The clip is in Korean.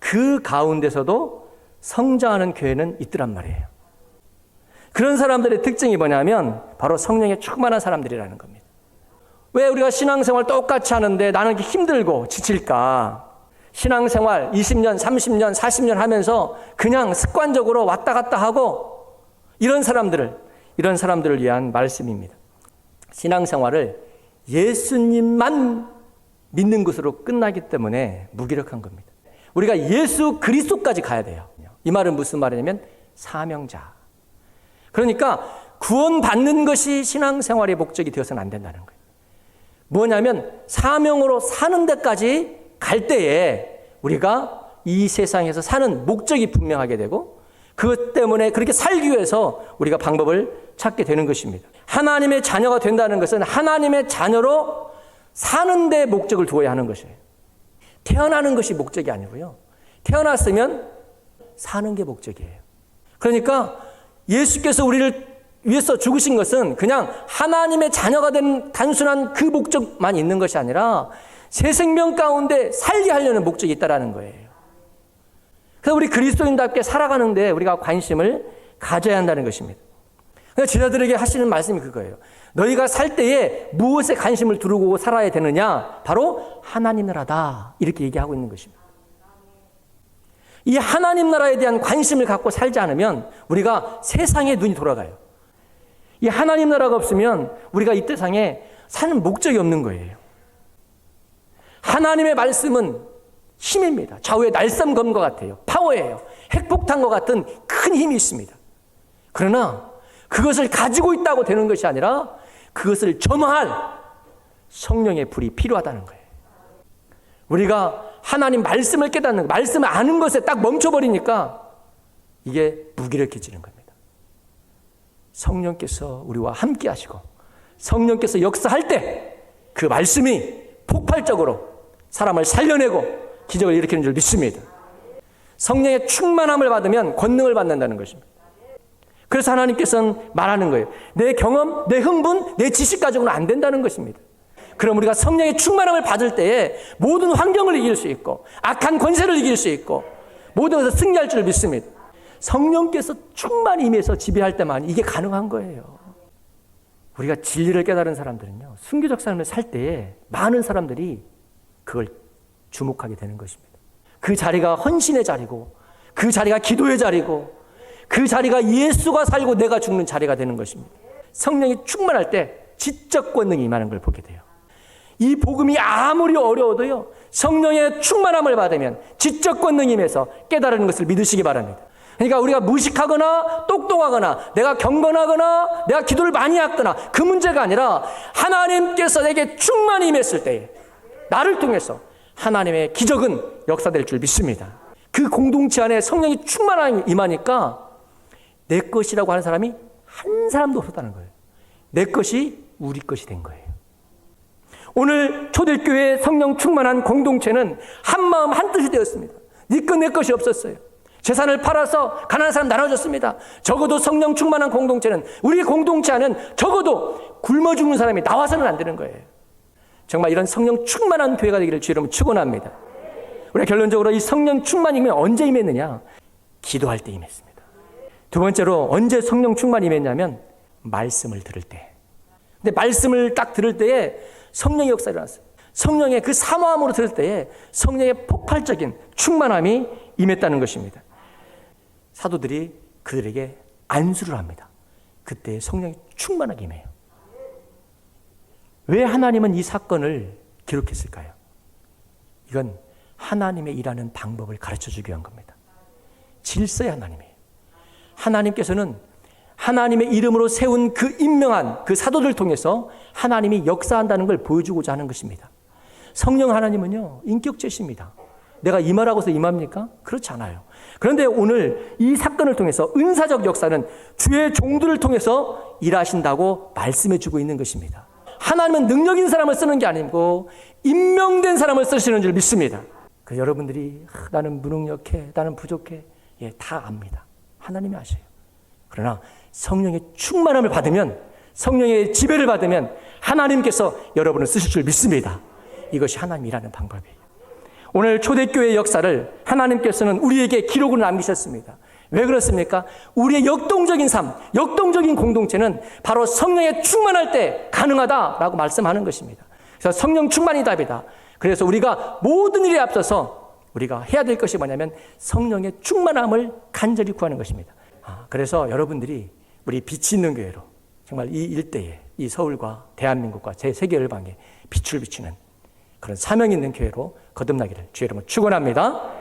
그 가운데서도 성장하는 교회는 있더란 말이에요. 그런 사람들의 특징이 뭐냐면 바로 성령에 충만한 사람들이라는 겁니다. 왜 우리가 신앙생활 똑같이 하는데 나는 이렇게 힘들고 지칠까? 신앙생활 20년, 30년, 40년 하면서 그냥 습관적으로 왔다 갔다 하고 이런 사람들을 위한 말씀입니다. 신앙생활을 예수님만 믿는 것으로 끝나기 때문에 무기력한 겁니다. 우리가 예수 그리스도까지 가야 돼요. 이 말은 무슨 말이냐면 사명자. 그러니까 구원받는 것이 신앙생활의 목적이 되어서는 안 된다는 거예요. 뭐냐면 사명으로 사는 데까지 갈 때에 우리가 이 세상에서 사는 목적이 분명하게 되고 그것 때문에 그렇게 살기 위해서 우리가 방법을 찾게 되는 것입니다. 하나님의 자녀가 된다는 것은 하나님의 자녀로 사는 데 목적을 두어야 하는 것이에요. 태어나는 것이 목적이 아니고요. 태어났으면 사는 게 목적이에요. 그러니까 예수께서 우리를 위해서 죽으신 것은 그냥 하나님의 자녀가 된 단순한 그 목적만 있는 것이 아니라 새 생명 가운데 살게 하려는 목적이 있다는 거예요. 그래서 우리 그리스도인답게 살아가는데 우리가 관심을 가져야 한다는 것입니다. 그래서 제자들에게 하시는 말씀이 그거예요. 너희가 살 때에 무엇에 관심을 두르고 살아야 되느냐? 바로 하나님 나라다. 이렇게 얘기하고 있는 것입니다. 이 하나님 나라에 대한 관심을 갖고 살지 않으면 우리가 세상에 눈이 돌아가요. 이 하나님 나라가 없으면 우리가 이 세상에 사는 목적이 없는 거예요. 하나님의 말씀은 힘입니다. 좌우의 날sam검과 같아요. 파워예요. 핵폭탄과 같은 큰 힘이 있습니다. 그러나 그것을 가지고 있다고 되는 것이 아니라 그것을 점화할 성령의 불이 필요하다는 거예요. 우리가 하나님 말씀을 깨닫는, 말씀을 아는 것에 딱 멈춰버리니까 이게 무기력해지는 겁니다. 성령께서 우리와 함께 하시고 성령께서 역사할 때 그 말씀이 폭발적으로 사람을 살려내고 기적을 일으키는 줄 믿습니다. 성령의 충만함을 받으면 권능을 받는다는 것입니다. 그래서 하나님께서는 말하는 거예요. 내 경험, 내 흥분, 내 지식 가지고는 안 된다는 것입니다. 그럼 우리가 성령의 충만함을 받을 때에 모든 환경을 이길 수 있고 악한 권세를 이길 수 있고 모든 것을 승리할 줄 믿습니다. 성령께서 충만히 임해서 지배할 때만 이게 가능한 거예요. 우리가 진리를 깨달은 사람들은요, 순교적 삶을 살 때에 많은 사람들이 그걸 주목하게 되는 것입니다. 그 자리가 헌신의 자리고 그 자리가 기도의 자리고 그 자리가 예수가 살고 내가 죽는 자리가 되는 것입니다. 성령이 충만할 때 지적 권능이 임하는 걸 보게 돼요. 이 복음이 아무리 어려워도요, 성령의 충만함을 받으면 지적 권능이 임해서 깨달은 것을 믿으시기 바랍니다. 그러니까 우리가 무식하거나 똑똑하거나 내가 경건하거나 내가 기도를 많이 했거나 그 문제가 아니라 하나님께서 내게 충만히 임했을 때에 나를 통해서 하나님의 기적은 역사될 줄 믿습니다. 그 공동체 안에 성령이 충만하게 임하니까 내 것이라고 하는 사람이 한 사람도 없었다는 거예요. 내 것이 우리 것이 된 거예요. 오늘 초대교회 성령 충만한 공동체는 한 마음 한 뜻이 되었습니다. 네 것 내 것이 없었어요. 재산을 팔아서 가난한 사람 나눠줬습니다. 적어도 성령 충만한 공동체는 우리 공동체 안은 적어도 굶어 죽는 사람이 나와서는 안 되는 거예요. 정말 이런 성령 충만한 교회가 되기를 주의 이름으로 축원합니다. 우리가 결론적으로 이 성령 충만이 언제 임했느냐? 기도할 때 임했습니다. 두 번째로 언제 성령 충만이 임했냐면 말씀을 들을 때. 근데 말씀을 딱 들을 때에 성령의 역사가 일어났어요. 성령의 그 사모함으로 들을 때에 성령의 폭발적인 충만함이 임했다는 것입니다. 사도들이 그들에게 안수를 합니다. 그때 성령이 충만하게 임해요. 왜 하나님은 이 사건을 기록했을까요? 이건 하나님의 일하는 방법을 가르쳐주기 위한 겁니다. 질서의 하나님이에요. 하나님께서는 하나님의 이름으로 세운 그 임명한 그 사도들 통해서 하나님이 역사한다는 걸 보여주고자 하는 것입니다. 성령 하나님은요, 인격체십니다. 내가 임하라고 해서 임합니까? 그렇지 않아요. 그런데 오늘 이 사건을 통해서 은사적 역사는 주의 종들을 통해서 일하신다고 말씀해주고 있는 것입니다. 하나님은 능력 있는 사람을 쓰는 게 아니고 임명된 사람을 쓰시는 줄 믿습니다. 그래서 여러분들이 나는 무능력해, 나는 부족해, 예, 다 압니다. 하나님이 아셔요. 그러나 성령의 충만함을 받으면, 성령의 지배를 받으면 하나님께서 여러분을 쓰실 줄 믿습니다. 이것이 하나님이 일하는 방법이에요. 오늘 초대교회의 역사를 하나님께서는 우리에게 기록으로 남기셨습니다. 왜 그렇습니까? 우리의 역동적인 삶, 역동적인 공동체는 바로 성령에 충만할 때 가능하다라고 말씀하는 것입니다. 그래서 성령 충만이 답이다. 그래서 우리가 모든 일에 앞서서 우리가 해야 될 것이 뭐냐면 성령의 충만함을 간절히 구하는 것입니다. 그래서 여러분들이 우리 빛이 있는 교회로 정말 이 일대에, 이 서울과 대한민국과 제 세계 열방에 빛을 비추는 그런 사명 있는 교회로 거듭나기를 주의 이름으로 축원합니다.